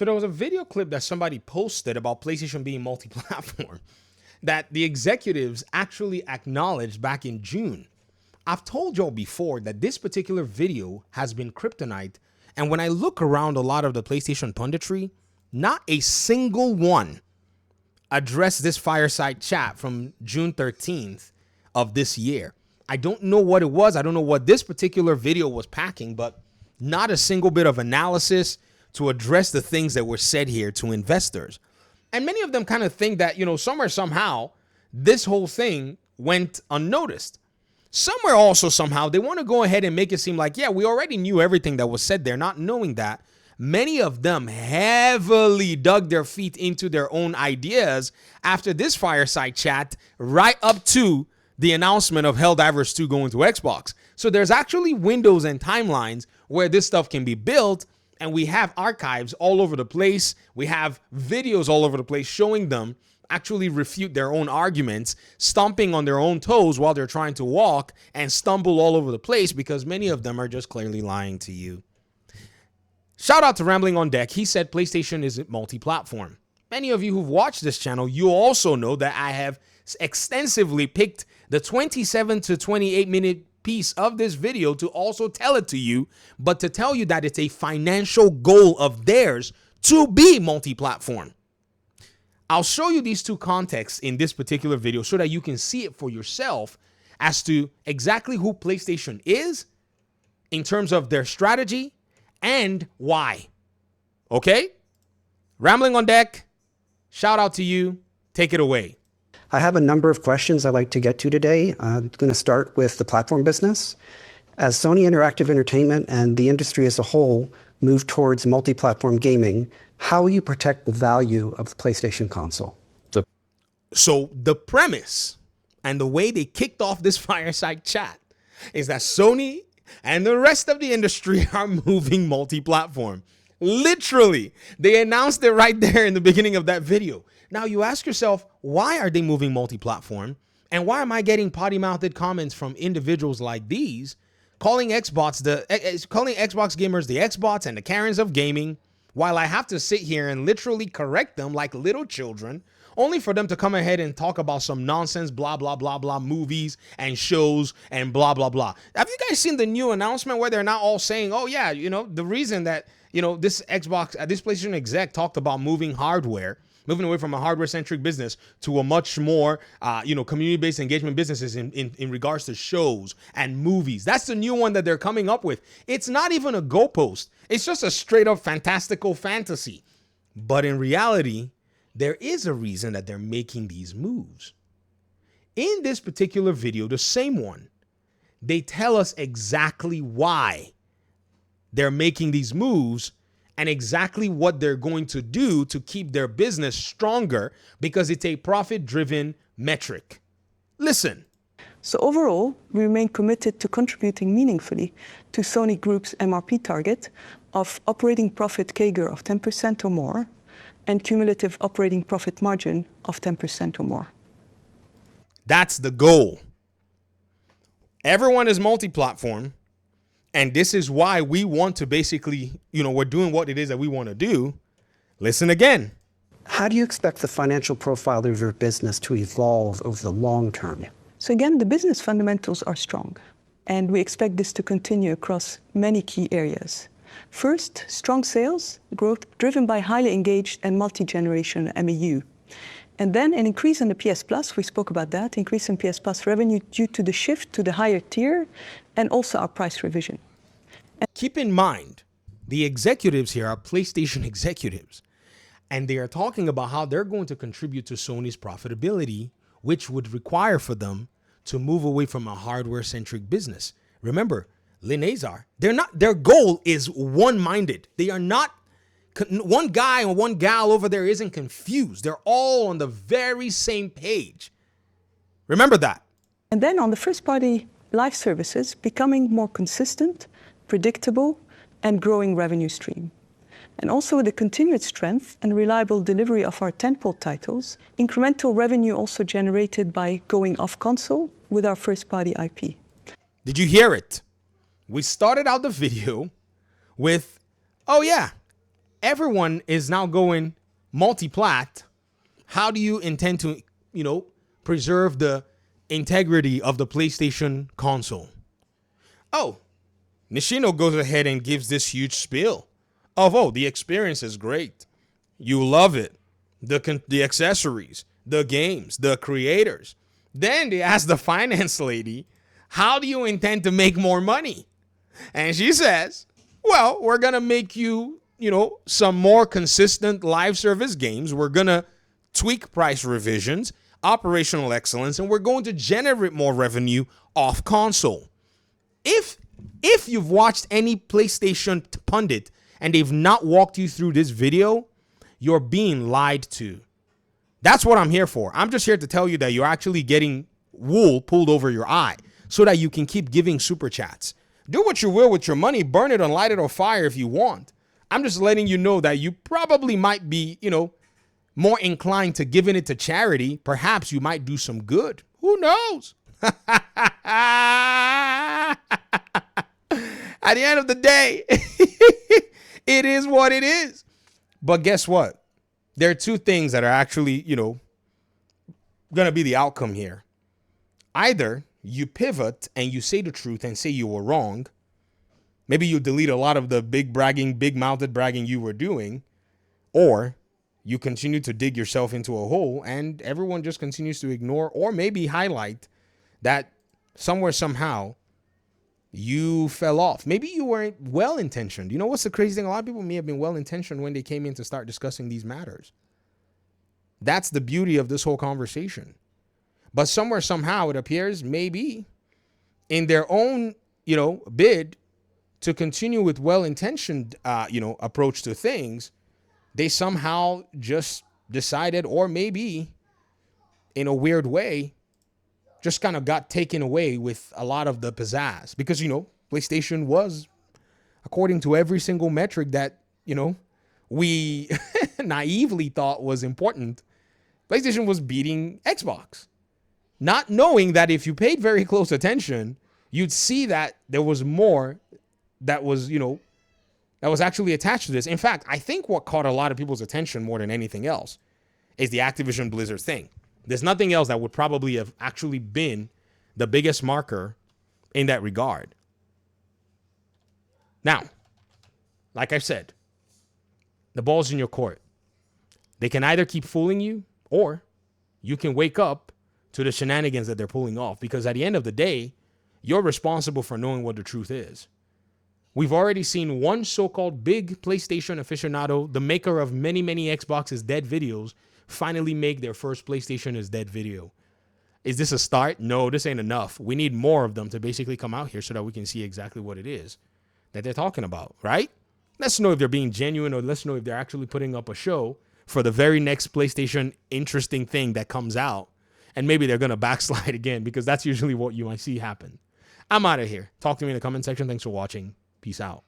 So there was a video clip that somebody posted about PlayStation being multi-platform that the executives actually acknowledged back in June. I've told y'all before that this particular video has been kryptonite, and when I look around a lot of the PlayStation punditry, not a single one addressed this fireside chat from June 13th of this year. I don't know what it was. I don't know what this particular video was packing, but not a single bit of analysis to address the things that were said here to investors. And many of them kind of think that, somewhere, somehow, this whole thing went unnoticed. Somewhere also, somehow, they want to go ahead and make it seem like, yeah, we already knew everything that was said there, not knowing that many of them heavily dug their feet into their own ideas after this fireside chat, right up to the announcement of Helldivers 2 going to Xbox. So there's actually windows and timelines where this stuff can be built, and we have archives all over the place. We have videos all over the place showing them actually refute their own arguments, stomping on their own toes while they're trying to walk and stumble all over the place because many of them are just clearly lying to you. Shout out to Rambling on Deck. He said PlayStation is multi-platform. Many of you who've watched this channel, you also know that I have extensively picked the 27 to 28 minute piece of this video to also tell it to you, but to tell you that it's a financial goal of theirs to be multi-platform. I'll show you these two contexts in this particular video so that you can see it for yourself as to exactly who PlayStation is in terms of their strategy and why. Okay? Rambling on Deck, shout out to you. Take it away. I have a number of questions I'd like to get to today. I'm going to start with the platform business. As Sony Interactive Entertainment and the industry as a whole move towards multi-platform gaming, how will you protect the value of the PlayStation console? So the premise and the way they kicked off this fireside chat is that Sony and the rest of the industry are moving multi-platform. Literally, they announced it right there in the beginning of that video. Now you ask yourself, why are they moving multi-platform? And why am I getting potty-mouthed comments from individuals like these calling Xbox gamers the Xbots and the Karens of gaming, while I have to sit here and literally correct them like little children, only for them to come ahead and talk about some nonsense, blah, blah, blah, blah, movies and shows and blah, blah, blah. Have you guys seen the new announcement where they're now all saying, oh yeah, the reason that, this PlayStation exec talked about moving away from a hardware-centric business to a much more, community-based engagement businesses in regards to shows and movies. That's the new one that they're coming up with. It's not even a goalpost. It's just a straight-up fantastical fantasy. But in reality, there is a reason that they're making these moves. In this particular video, the same one, they tell us exactly why they're making these moves and exactly what they're going to do to keep their business stronger because it's a profit-driven metric. Listen. So overall, we remain committed to contributing meaningfully to Sony Group's MRP target of operating profit CAGR of 10% or more and cumulative operating profit margin of 10% or more. That's the goal. Everyone is multi-platform. And this is why we want to basically, we're doing what it is that we want to do. Listen again. How do you expect the financial profile of your business to evolve over the long term? So again, the business fundamentals are strong, and we expect this to continue across many key areas. First, strong sales growth driven by highly engaged and multi-generation MEU. And then an increase in the PS Plus, we spoke about that, increase in PS Plus revenue due to the shift to the higher tier and also our price revision. Keep in mind, the executives here are PlayStation executives, and they are talking about how they're going to contribute to Sony's profitability, which would require for them to move away from a hardware-centric business. Remember, Linazar, their goal is one-minded. They are not, one guy and one gal over there isn't confused. They're all on the very same page. Remember that. And then on the first-party live services, becoming more consistent, predictable, and growing revenue stream. And also with the continued strength and reliable delivery of our tentpole titles, incremental revenue also generated by going off console with our first-party IP. Did you hear it? We started out the video with, oh yeah, everyone is now going multi-plat, how do you intend to, preserve the integrity of the PlayStation console? Oh, Nishino goes ahead and gives this huge spiel of, oh, the experience is great. You love it. The accessories, the games, the creators. Then they ask the finance lady, how do you intend to make more money? And she says, well, we're going to make you, some more consistent live service games. We're going to tweak price revisions, operational excellence, and we're going to generate more revenue off console. If you've watched any PlayStation pundit and they've not walked you through this video, you're being lied to. That's what I'm here for. I'm just here to tell you that you're actually getting wool pulled over your eye so that you can keep giving super chats. Do what you will with your money, burn it or light it on fire if you want. I'm just letting you know that you probably might be, more inclined to giving it to charity. Perhaps you might do some good. Who knows? At the end of the day, it is what it is. But guess what? There are two things that are actually, going to be the outcome here. Either you pivot and you say the truth and say you were wrong. Maybe you delete a lot of the big-mouthed bragging you were doing. Or you continue to dig yourself into a hole and everyone just continues to ignore or maybe highlight that somewhere, somehow, you fell off. Maybe you weren't well-intentioned. You know what's the crazy thing? A lot of people may have been well-intentioned when they came in to start discussing these matters. That's the beauty of this whole conversation. But somewhere, somehow, it appears maybe in their own, bid to continue with well-intentioned, approach to things, they somehow just decided, or maybe in a weird way, just kind of got taken away with a lot of the pizzazz. Because, PlayStation was, according to every single metric that, we naively thought was important, PlayStation was beating Xbox. Not knowing that if you paid very close attention, you'd see that there was more that was, that was actually attached to this. In fact, I think what caught a lot of people's attention more than anything else is the Activision Blizzard thing. There's nothing else that would probably have actually been the biggest marker in that regard. Now, like I said, the ball's in your court. They can either keep fooling you or you can wake up to the shenanigans that they're pulling off, because at the end of the day, you're responsible for knowing what the truth is. We've already seen one so-called big PlayStation aficionado, the maker of many, many Xbox is Dead videos, finally make their first PlayStation is Dead video. Is this a start? No, this ain't enough. We need more of them to basically come out here so that we can see exactly what it is that they're talking about, right? Let's know if they're being genuine, or let's know if they're actually putting up a show for the very next PlayStation interesting thing that comes out. And maybe they're going to backslide again, because that's usually what you might see happen. I'm out of here. Talk to me in the comment section. Thanks for watching. Peace out.